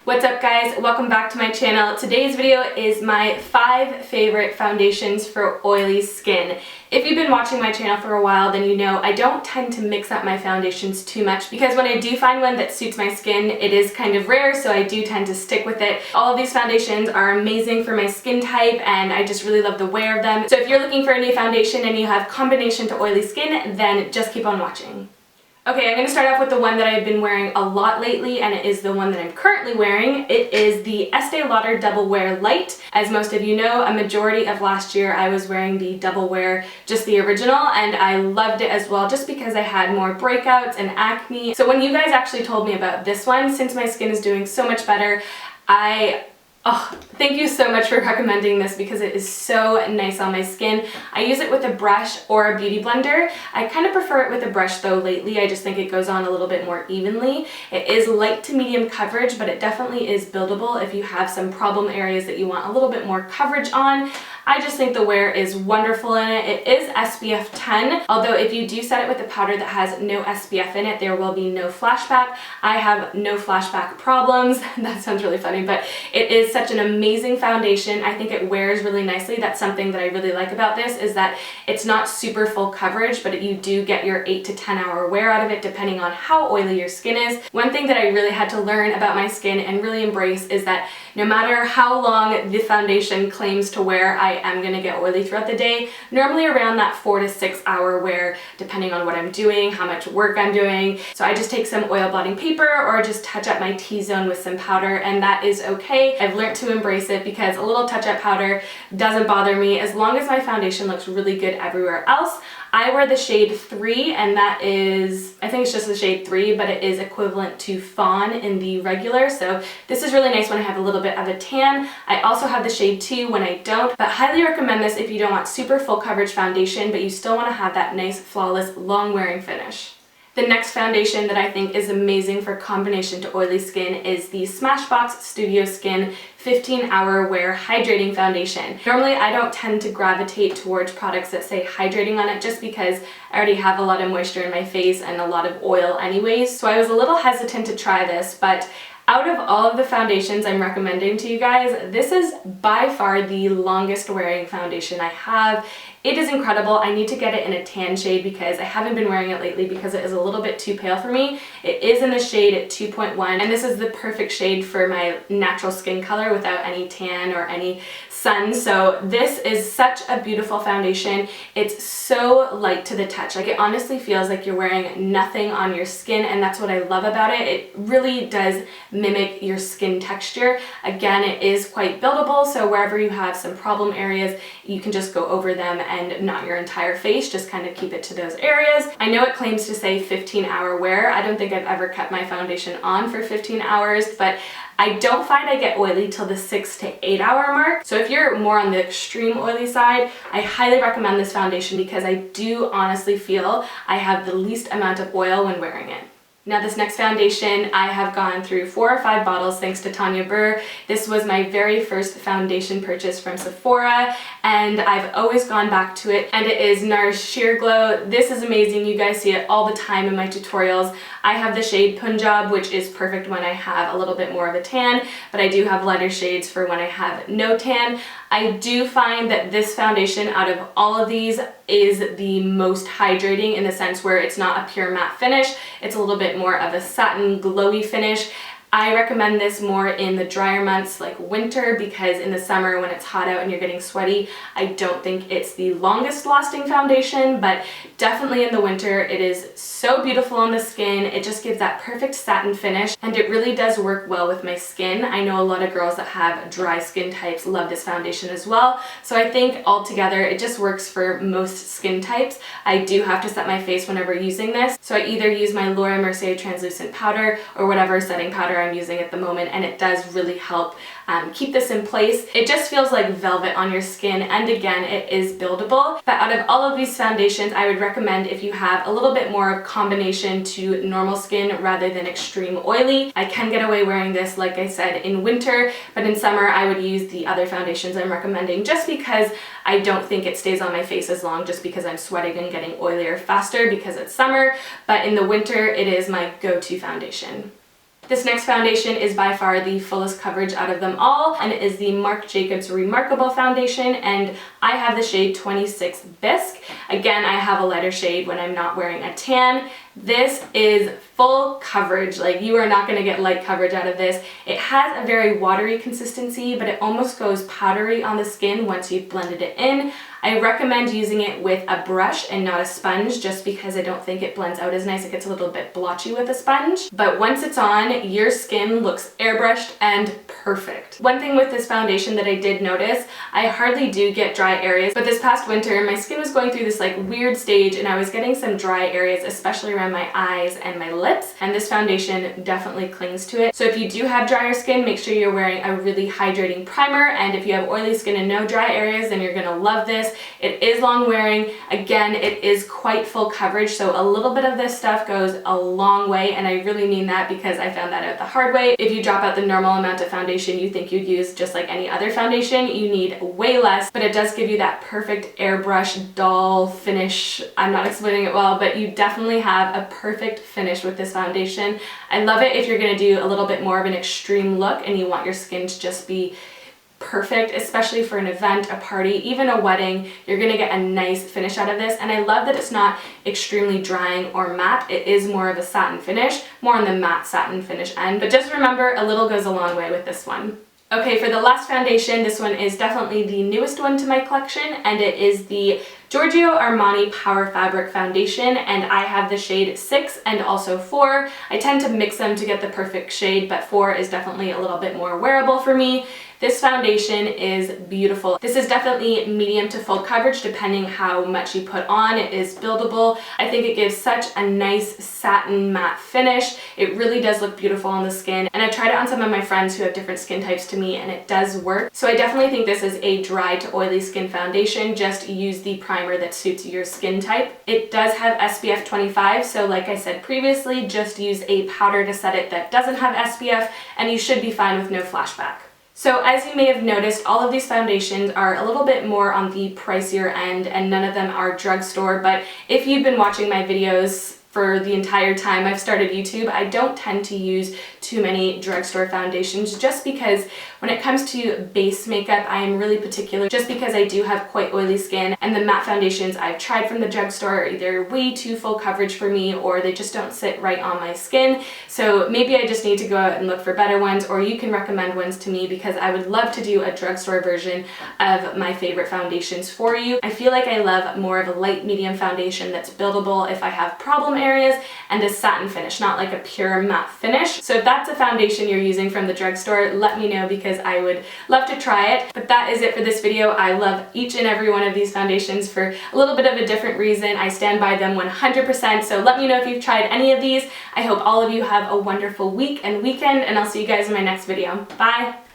What's up guys, welcome back to my channel. Today's video is my 5 favorite foundations for oily skin. If you've been watching my channel for a while, then you know I don't tend to mix up my foundations too much because when I do find one that suits my skin, it is kind of rare, so I do tend to stick with it. All of these foundations are amazing for my skin type and I just really love the wear of them. So if you're looking for a new foundation and you have combination to oily skin, then just keep on watching. Okay, I'm going to start off with the one that I've been wearing a lot lately, and it is the one that I'm currently wearing. It is the Estee Lauder Double Wear Light. As most of you know, a majority of last year I was wearing the Double Wear, just the original, and I loved it as well just because I had more breakouts and acne. So when you guys actually told me about this one, since my skin is doing so much better, thank you so much for recommending this because it is so nice on my skin. I use it with a brush or a beauty blender. I kind of prefer it with a brush though lately. I just think it goes on a little bit more evenly. It is light to medium coverage, but it definitely is buildable if you have some problem areas that you want a little bit more coverage on. I just think the wear is wonderful in it. It is SPF 10, although if you do set it with a powder that has no SPF in it, there will be no flashback. I have no flashback problems. That sounds really funny, but it is such an amazing foundation. I think it wears really nicely. That's something that I really like about this, is that it's not super full coverage, but you do get your 8 to 10 hour wear out of it depending on how oily your skin is. One thing that I really had to learn about my skin and really embrace is that no matter how long the foundation claims to wear, I am going to get oily throughout the day, normally around that 4 to 6 hour wear depending on what I'm doing, how much work I'm doing. So I just take some oil blotting paper or just touch up my T-zone with some powder, and that is okay. I've learned to embrace it because a little touch-up powder doesn't bother me as long as my foundation looks really good everywhere else. I wear the shade 3, and that is, I think it's just the shade 3, but it is equivalent to Fawn in the regular, so this is really nice when I have a little bit of a tan. I also have the shade 2 when I don't, but highly recommend this if you don't want super full coverage foundation, but you still want to have that nice, flawless, long-wearing finish. The next foundation that I think is amazing for combination to oily skin is the Smashbox Studio Skin 15-Hour Wear Hydrating Foundation. Normally I don't tend to gravitate towards products that say hydrating on it just because I already have a lot of moisture in my face and a lot of oil anyways, so I was a little hesitant to try this, but out of all of the foundations I'm recommending to you guys, this is by far the longest wearing foundation I have. It is incredible. I need to get it in a tan shade because I haven't been wearing it lately because it is a little bit too pale for me. It is in the shade 2.1, and this is the perfect shade for my natural skin color without any tan or any sun. So this is such a beautiful foundation. It's so light to the touch. Like, it honestly feels like you're wearing nothing on your skin, and that's what I love about it. It really does mimic your skin texture. Again, it is quite buildable, so wherever you have some problem areas, you can just go over them and not your entire face, just kind of keep it to those areas. I know it claims to say 15-hour wear. I don't think I've ever kept my foundation on for 15 hours, but I don't find I get oily till the 6 to 8 hour mark. So if you're more on the extreme oily side, I highly recommend this foundation because I do honestly feel I have the least amount of oil when wearing it. Now this next foundation, I have gone through 4 or 5 bottles thanks to Tanya Burr. This was my very first foundation purchase from Sephora, and I've always gone back to it, and it is NARS Sheer Glow. This is amazing. You guys see it all the time in my tutorials. I have the shade Punjab, which is perfect when I have a little bit more of a tan, but I do have lighter shades for when I have no tan. I do find that this foundation out of all of these is the most hydrating in the sense where it's not a pure matte finish. It's a little bit more of a satin glowy finish. I recommend this more in the drier months like winter because in the summer when it's hot out and you're getting sweaty, I don't think it's the longest lasting foundation, but definitely in the winter it is so beautiful on the skin. It just gives that perfect satin finish, and it really does work well with my skin. I know a lot of girls that have dry skin types love this foundation as well, so I think altogether it just works for most skin types. I do have to set my face whenever using this, so I either use my Laura Mercier translucent powder or whatever setting powder I'm using at the moment, and it does really help keep this in place. It just feels like velvet on your skin, and again, it is buildable. But out of all of these foundations, I would recommend if you have a little bit more combination to normal skin rather than extreme oily. I can get away wearing this, like I said, in winter, but in summer I would use the other foundations I'm recommending just because I don't think it stays on my face as long, just because I'm sweating and getting oilier faster because it's summer. But in the winter, it is my go-to foundation. This next foundation is by far the fullest coverage out of them all, and it is the Marc Jacobs Remarkable Foundation, and I have the shade 26 Bisque. Again, I have a lighter shade when I'm not wearing a tan. This is full coverage, like you are not going to get light coverage out of this. It has a very watery consistency, but it almost goes powdery on the skin once you've blended it in. I recommend using it with a brush and not a sponge, just because I don't think it blends out as nice. It gets a little bit blotchy with a sponge. But once it's on, your skin looks airbrushed and perfect. One thing with this foundation that I did notice, I hardly do get dry areas, but this past winter my skin was going through this like weird stage and I was getting some dry areas, especially around my eyes and my lips, and this foundation definitely clings to it. So if you do have drier skin, make sure you're wearing a really hydrating primer, and if you have oily skin and no dry areas, then you're gonna love this. It is long wearing. Again, it is quite full coverage, so a little bit of this stuff goes a long way, and I really mean that because I found that out the hard way. If you drop out the normal amount of foundation you think you'd use just like any other foundation, you need way less, but it does give you that perfect airbrush doll finish. I'm not explaining it well, but you definitely have a perfect finish with this foundation. I love it if you're gonna do a little bit more of an extreme look and you want your skin to just be perfect, especially for an event, a party, even a wedding. You're gonna get a nice finish out of this, and I love that it's not extremely drying or matte. It is more of a satin finish, more on the matte satin finish end, but just remember, a little goes a long way with this one. Okay, for the last foundation, this one is definitely the newest one to my collection, and it is the Giorgio Armani Power Fabric Foundation, and I have the shade 6 and also 4. I tend to mix them to get the perfect shade, but 4 is definitely a little bit more wearable for me. This foundation is beautiful. This is definitely medium to full coverage depending how much you put on. It is buildable. I think it gives such a nice satin matte finish. It really does look beautiful on the skin, and I've tried it on some of my friends who have different skin types to me, and it does work. So I definitely think this is a dry to oily skin foundation. Just use the primer that suits your skin type. It does have SPF 25, so like I said previously, just use a powder to set it that doesn't have SPF, and you should be fine with no flashback. So as you may have noticed, all of these foundations are a little bit more on the pricier end, and none of them are drugstore, but if you've been watching my videos for the entire time I've started YouTube, I don't tend to use too many drugstore foundations, just because when it comes to base makeup, I am really particular, just because I do have quite oily skin, and the matte foundations I've tried from the drugstore are either way too full coverage for me, or they just don't sit right on my skin. So maybe I just need to go out and look for better ones, or you can recommend ones to me, because I would love to do a drugstore version of my favorite foundations for you. I feel like I love more of a light medium foundation that's buildable if I have problem areas, and a satin finish, not like a pure matte finish. So if that's a foundation you're using from the drugstore, let me know, because I would love to try it. But that is it for this video. I love each and every one of these foundations for a little bit of a different reason. I stand by them 100%, so let me know if you've tried any of these. I hope all of you have a wonderful week and weekend, and I'll see you guys in my next video. Bye!